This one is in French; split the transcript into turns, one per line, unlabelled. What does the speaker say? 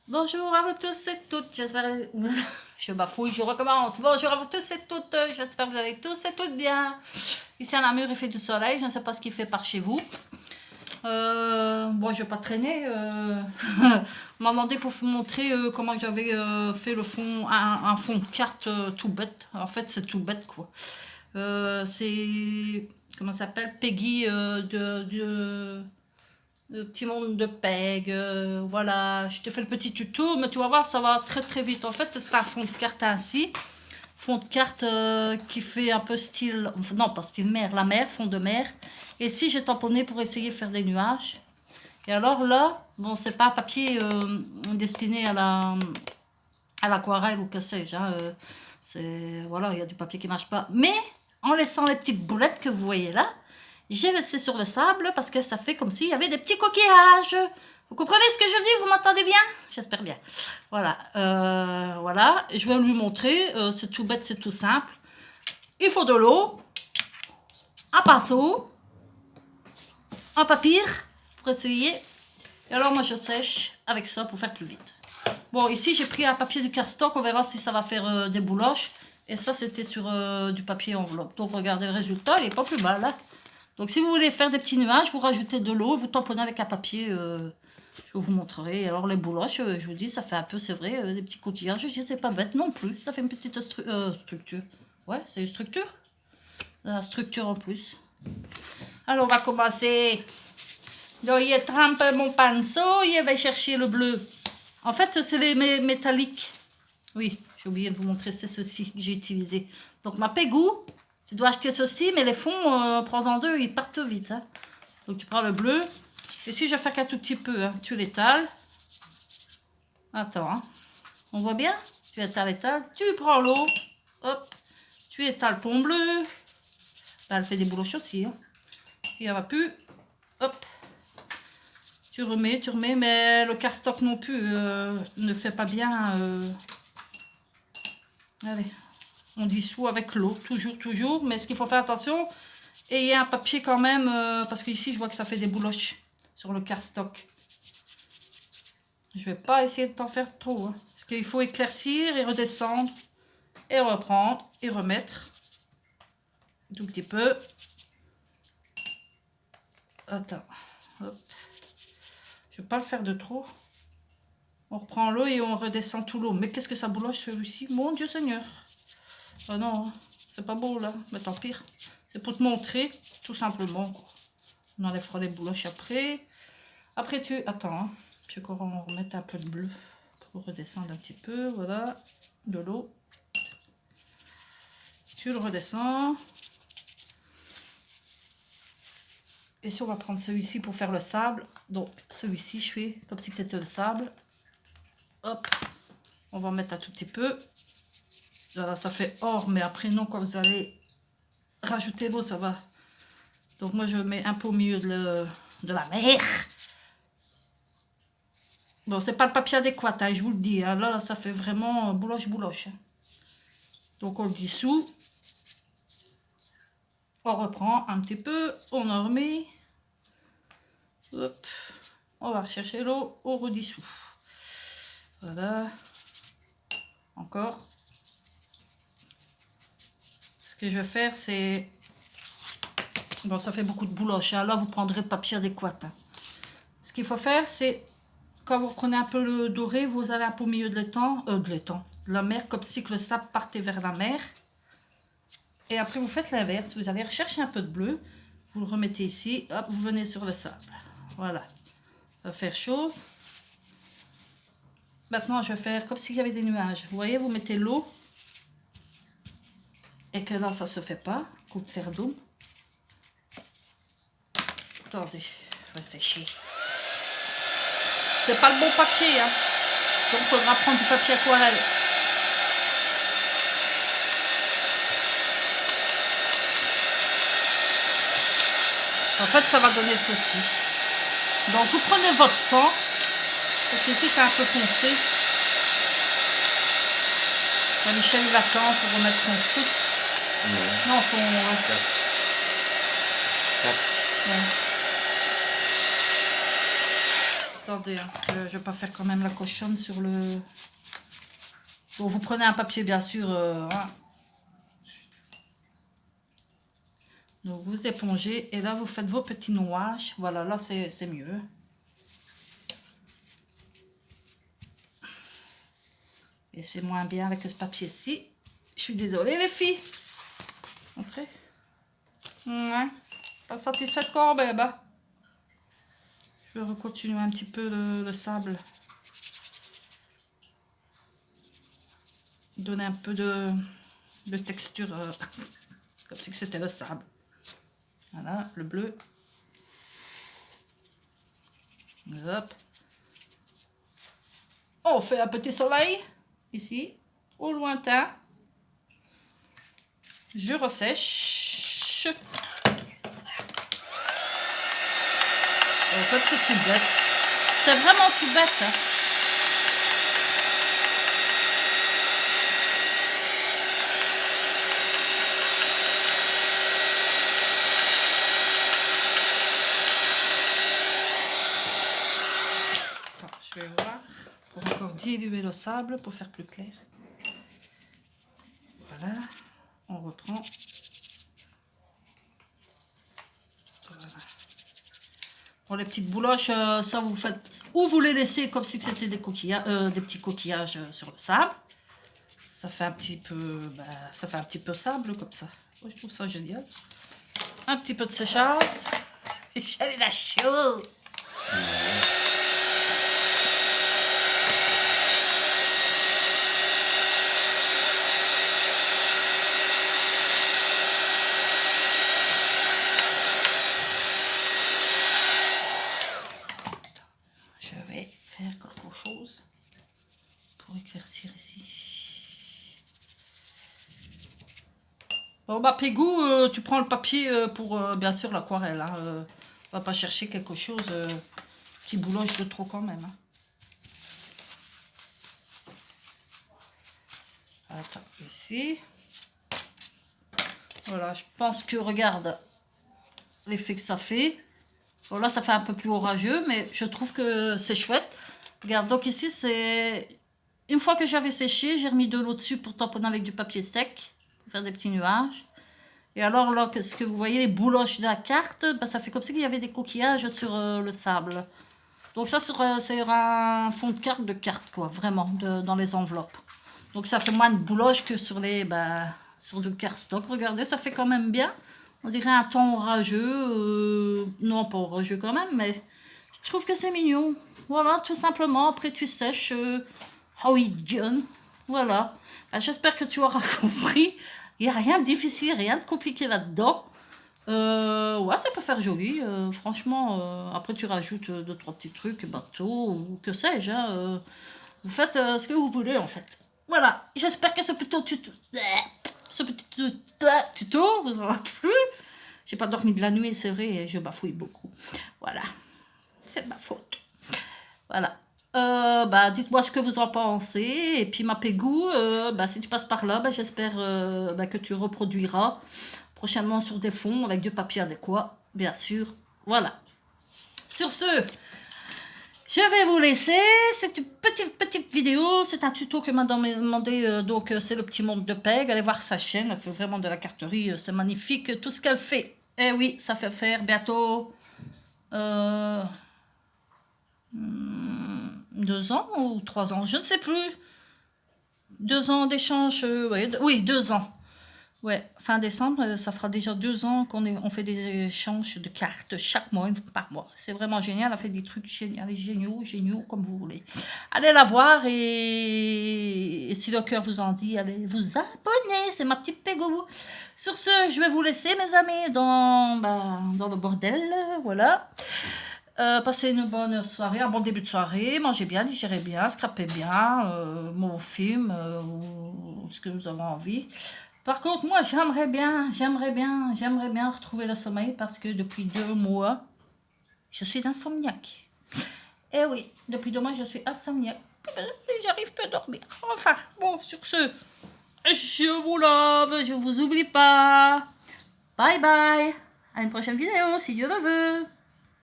Bonjour à vous tous et toutes, j'espère... Je bafouille, je recommence. Bonjour à vous tous et toutes, j'espère que vous allez tous et toutes bien. Ici à Namur, il fait du soleil, je ne sais pas ce qu'il fait par chez vous. Bon, je vais pas traîner. On m'a demandé pour vous montrer comment j'avais fait le fond, un fond de carte tout bête. En fait, c'est tout bête, quoi. C'est... Comment ça s'appelle? Peggy le petit monde de Peg, voilà, je te fais le petit tuto, mais tu vas voir, ça va très très vite. En fait, c'est un fond de carte ainsi, fond de carte qui fait un peu style, non pas style mer, la mer, fond de mer. Et si j'ai tamponné pour essayer de faire des nuages. Et alors là, bon, c'est pas un papier destiné à l'aquarelle ou que sais-je, hein, c'est, voilà, il y a du papier qui marche pas. Mais en laissant les petites boulettes que vous voyez là, j'ai laissé sur le sable parce que ça fait comme s'il y avait des petits coquillages. Vous comprenez ce que je dis? Vous m'entendez bien? J'espère bien. Voilà. Voilà. Je vais lui montrer. C'est tout bête, c'est tout simple. Il faut de l'eau, un pinceau, un papier pour essayer. Et alors moi je sèche avec ça pour faire plus vite. Bon, ici j'ai pris un papier du cardstock. On verra si ça va faire des bouloches. Et ça c'était sur du papier enveloppe. Donc regardez le résultat, il est pas plus mal. Hein. Donc si vous voulez faire des petits nuages, vous rajoutez de l'eau, vous tamponnez avec un papier, je vous montrerai. Alors les bouloches, je vous dis, ça fait un peu, c'est vrai, des petits coquillages, je dis, c'est pas bête non plus, ça fait une petite structure. Ouais, c'est une structure. La structure en plus. Alors on va commencer. Donc je trempe mon pinceau, je vais chercher le bleu. En fait, c'est les métalliques. Oui, j'ai oublié de vous montrer, c'est ceci que j'ai utilisé. Donc ma Pégou. Tu dois acheter ceci, mais les fonds, prends-en deux, ils partent vite. Hein. Donc tu prends le bleu. Ici, je vais faire qu'un tout petit peu. Hein. Tu l'étales. Attends. Hein. On voit bien? Tu étales. Tu prends l'eau. Hop. Tu étales ton bleu. Là, elle fait des bouloches aussi. Hein. Si elle va plus. Hop. Tu remets. Mais le cardstock non plus ne fait pas bien. Allez. On dissout avec l'eau. Toujours. Mais ce qu'il faut faire attention... Et il y a un papier quand même, parce qu'ici je vois que ça fait des bouloches sur le cardstock. Je vais pas essayer de t'en faire trop. Hein, parce qu'il faut éclaircir et redescendre. Et reprendre et remettre. Un tout petit peu. Attends. Hop. Je vais pas le faire de trop. On reprend l'eau et on redescend tout l'eau. Mais qu'est-ce que ça bouloche celui-ci? Mon Dieu Seigneur. Ah non, c'est pas beau là. Mais tant pis. C'est pour te montrer, tout simplement. On enlèvera les bouloches après. Après tu... Attends, hein. Je vais encore en remettre un peu de bleu pour redescendre un petit peu. Voilà, de l'eau. Tu le redescends. Et si on va prendre celui-ci pour faire le sable. Donc celui-ci, je fais comme si c'était le sable. Hop, on va mettre un tout petit peu. Voilà, ça fait or, mais après non, quand vous allez rajouter l'eau, ça va. Donc moi, je mets un peu au milieu de la mer. Bon, c'est pas le papier adéquat, hein, je vous le dis. Hein. Là, ça fait vraiment bouloche. Hein. Donc, on le dissout. On reprend un petit peu. On en remet. Hop. On va rechercher l'eau. On redissout. Voilà. Encore. Ce que je vais faire, c'est... Bon, ça fait beaucoup de bouloche. Hein. Là, vous prendrez le papier adéquat. Hein. Ce qu'il faut faire, c'est... Quand vous prenez un peu le doré, vous allez un peu au milieu de l'étang. De la mer, comme si que le sable partait vers la mer. Et après, vous faites l'inverse. Vous allez rechercher un peu de bleu. Vous le remettez ici. Hop, vous venez sur le sable. Voilà. Ça va faire chose. Maintenant, je vais faire comme s'il y avait des nuages. Vous voyez, vous mettez l'eau. Et que là, ça se fait pas. Coup de fer d'eau. Attendez, je vais sécher. C'est pas le bon papier. Hein. Donc, il faudra prendre du papier aquarelle. En fait, ça va donner ceci. Donc, vous prenez votre temps. Parce que ici, c'est un peu foncé. Là, Michel, il attend pour remettre son foot. Ouais. Non, son... 4. Ouais. Attendez, hein, parce que je vais pas faire quand même la cochonne sur le... Bon, vous prenez un papier, bien sûr. Hein. Donc, vous épongez et là, vous faites vos petits nouages. Voilà, là, c'est mieux. Et c'est moins bien avec ce papier-ci. Je suis désolée, les filles. Entrez. Ouais. Pas satisfaite quand même. Hein. Je vais continuer un petit peu le sable. Donner un peu de texture. Comme si c'était le sable. Voilà, le bleu. Hop. On fait un petit soleil. Ici. Au lointain. Je ressèche. En fait, c'est tout bête. C'est vraiment tout bête. Hein. Attends, je vais voir. Pour encore diluer le sable pour faire plus clair. Voilà. On reprend. Voilà. Pour les petites bouloches, ça vous faites ou vous les laissez comme si c'était des coquillages, des petits coquillages sur le sable. Ça fait un petit peu, ça fait un petit peu sable comme ça. Moi, je trouve ça génial. Un petit peu de séchage. J'allais la chaud. Je vais faire quelque chose pour éclaircir ici. Bon, bah, Pégou, tu prends le papier pour, bien sûr, l'aquarelle. Hein, on va pas chercher quelque chose qui bouloche de trop quand même. Hein. Attends, ici. Voilà, je pense que, regarde, l'effet que ça fait. Bon, là, ça fait un peu plus orageux, mais je trouve que c'est chouette. Regarde, donc ici, c'est... Une fois que j'avais séché, j'ai remis de l'eau dessus pour tamponner avec du papier sec, pour faire des petits nuages. Et alors, là, ce que vous voyez, les bouloches de la carte, bah, ça fait comme s'il y avait des coquillages sur le sable. Donc ça, c'est un fond de carte, quoi, vraiment, dans les enveloppes. Donc ça fait moins de bouloches que sur les... sur le cardstock. Regardez, ça fait quand même bien. On dirait un ton orageux. Non, pas orageux quand même, mais je trouve que c'est mignon. Voilà, tout simplement. Après, tu sèches. How it done. Voilà. J'espère que tu auras compris. Il n'y a rien de difficile, rien de compliqué là-dedans. Ouais, ça peut faire joli. Franchement, après, tu rajoutes 2-3 petits trucs, bateau, ou que sais-je. Hein, vous faites ce que vous voulez, en fait. Voilà. J'espère que ce petit tuto vous aura plu. J'ai pas dormi de la nuit, c'est vrai, et je bafouille beaucoup. Voilà. C'est de ma faute. Voilà. Dites-moi ce que vous en pensez. Et puis, ma Pégou, si tu passes par là, j'espère que tu reproduiras prochainement sur des fonds avec du papier adéquat, bien sûr. Voilà. Sur ce, je vais vous laisser. C'est une petite vidéo. C'est un tuto que m'a demandé. Donc, c'est le petit monde de Peg. Allez voir sa chaîne. Elle fait vraiment de la carterie. C'est magnifique tout ce qu'elle fait. Et oui, ça fait faire bientôt 2 ans ou 3 ans. Je ne sais plus. 2 ans d'échange. Oui, 2 ans. Ouais, fin décembre, ça fera déjà 2 ans on fait des échanges de cartes chaque mois, une fois par mois. C'est vraiment génial, elle fait des trucs géniaux, comme vous voulez. Allez la voir et si le cœur vous en dit, allez vous abonner, c'est ma petite Pégou. Sur ce, je vais vous laisser mes amis dans le bordel, voilà. Passez une bonne soirée, un bon début de soirée, mangez bien, digérez bien, scrapez bien, mon film, ou ce que vous avez envie. Par contre, moi, j'aimerais bien retrouver le sommeil parce que depuis 2 mois, je suis insomniaque. Eh oui, depuis 2 mois, je suis insomniaque. J'arrive pas à dormir. Enfin, bon, sur ce, je vous love, je vous oublie pas. Bye bye. À une prochaine vidéo, si Dieu le veut.